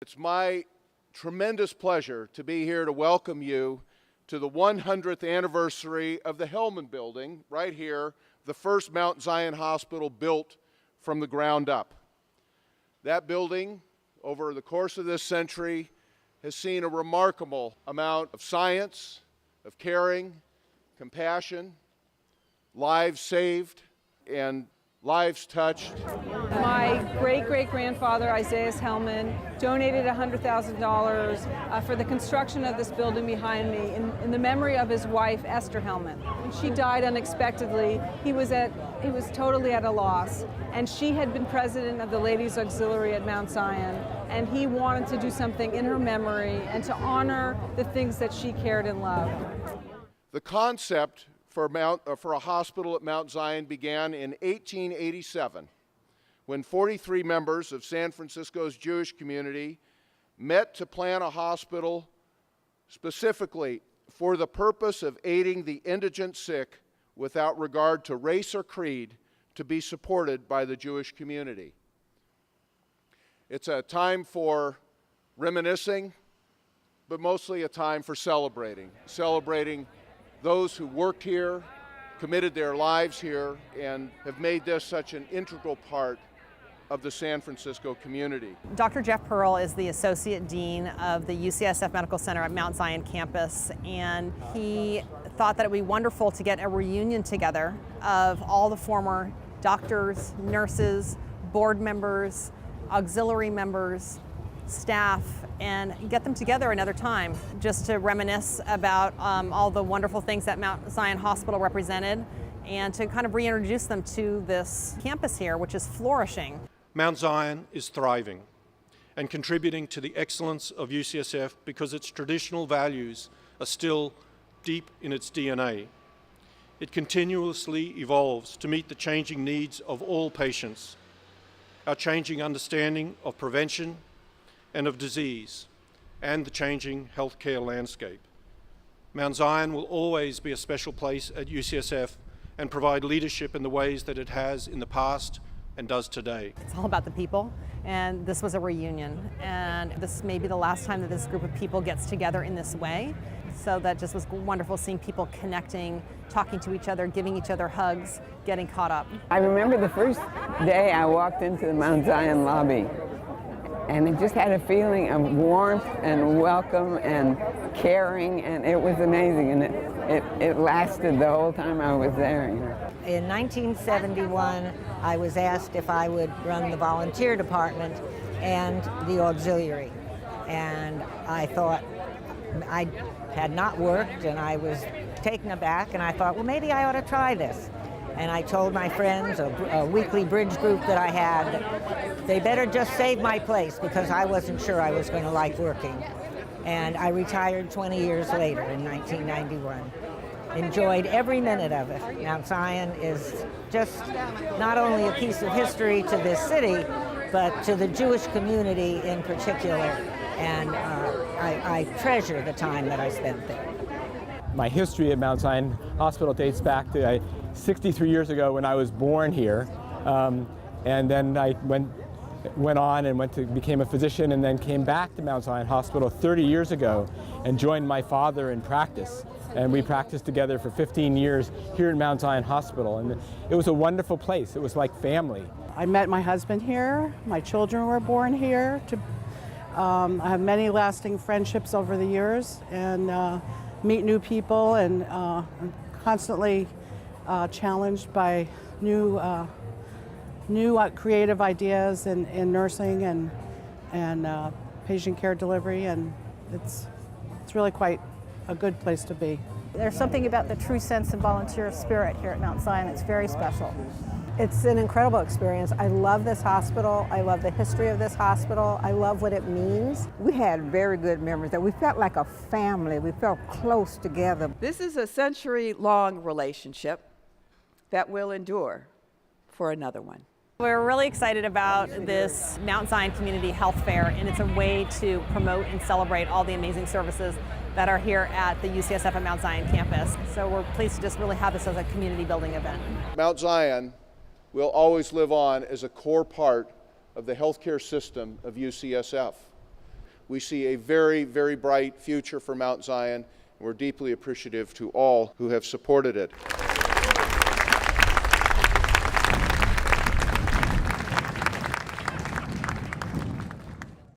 It's my tremendous pleasure to be here to welcome you to the 100th anniversary of the Hellman building, right here, the first Mount Zion hospital built from the ground up. That building, over the course of this century, has seen a remarkable amount of science, of caring, compassion, lives saved, and lives touched. My great-great-grandfather, Isaiah Hellman, donated $100,000 for the construction of this building behind me in the memory of his wife, Esther Hellman. She died unexpectedly. He was totally at a loss. And she had been president of the Ladies Auxiliary at Mount Zion. And he wanted to do something in her memory and to honor the things that she cared and loved. The concept for a hospital at Mount Zion began in 1887, when 43 members of San Francisco's Jewish community met to plan a hospital specifically for the purpose of aiding the indigent sick without regard to race or creed, to be supported by the Jewish community. It's a time for reminiscing, but mostly a time for celebrating those who worked here, committed their lives here, and have made this such an integral part of the San Francisco community. Dr. Jeff Pearl is the Associate Dean of the UCSF Medical Center at Mount Zion campus, and he thought that it would be wonderful to get a reunion together of all the former doctors, nurses, board members, auxiliary members, staff, and get them together another time just to reminisce about all the wonderful things that Mount Zion Hospital represented and to kind of reintroduce them to this campus here, which is flourishing. Mount Zion is thriving and contributing to the excellence of UCSF because its traditional values are still deep in its DNA. It continuously evolves to meet the changing needs of all patients, our changing understanding of prevention and of disease, and the changing healthcare landscape. Mount Zion will always be a special place at UCSF and provide leadership in the ways that it has in the past and does today. It's all about the people, and this was a reunion, and this may be the last time that this group of people gets together in this way. So that just was wonderful, seeing people connecting, talking to each other, giving each other hugs, getting caught up. I remember the first day I walked into the Mount Zion lobby, and it just had a feeling of warmth and welcome and caring, and it was amazing, and it lasted the whole time I was there. In 1971, I was asked if I would run the volunteer department and the auxiliary, and I thought, I had not worked and I was taken aback, and I thought, well, maybe I ought to try this. And I told my friends, a weekly bridge group that I had, they better just save my place because I wasn't sure I was going to like working. And I retired 20 years later in 1991. Enjoyed every minute of it. Mount Zion is just not only a piece of history to this city, but to the Jewish community in particular. And I treasure the time that I spent there. My history at Mount Zion Hospital dates back to 63 years ago when I was born here, and then I went on and became a physician, and then came back to Mount Zion Hospital 30 years ago and joined my father in practice. And we practiced together for 15 years here at Mount Zion Hospital, and it was a wonderful place. It was like family. I met my husband here. My children were born here. I have many lasting friendships over the years, and meet new people, and constantly challenged by new creative ideas in nursing and patient care delivery, and it's really quite a good place to be. There's something about the true sense of volunteer spirit here at Mount Zion that's very special. It's an incredible experience. I love this hospital. I love the history of this hospital. I love what it means. We had very good memories. We felt like a family. We felt close together. This is a century-long relationship that will endure for another one. We're really excited about this Mount Zion Community Health Fair, and it's a way to promote and celebrate all the amazing services that are here at the UCSF and Mount Zion campus. So we're pleased to just really have this as a community building event. Mount Zion will always live on as a core part of the healthcare system of UCSF. we see a very, very bright future for Mount Zion. We're deeply appreciative to all who have supported it.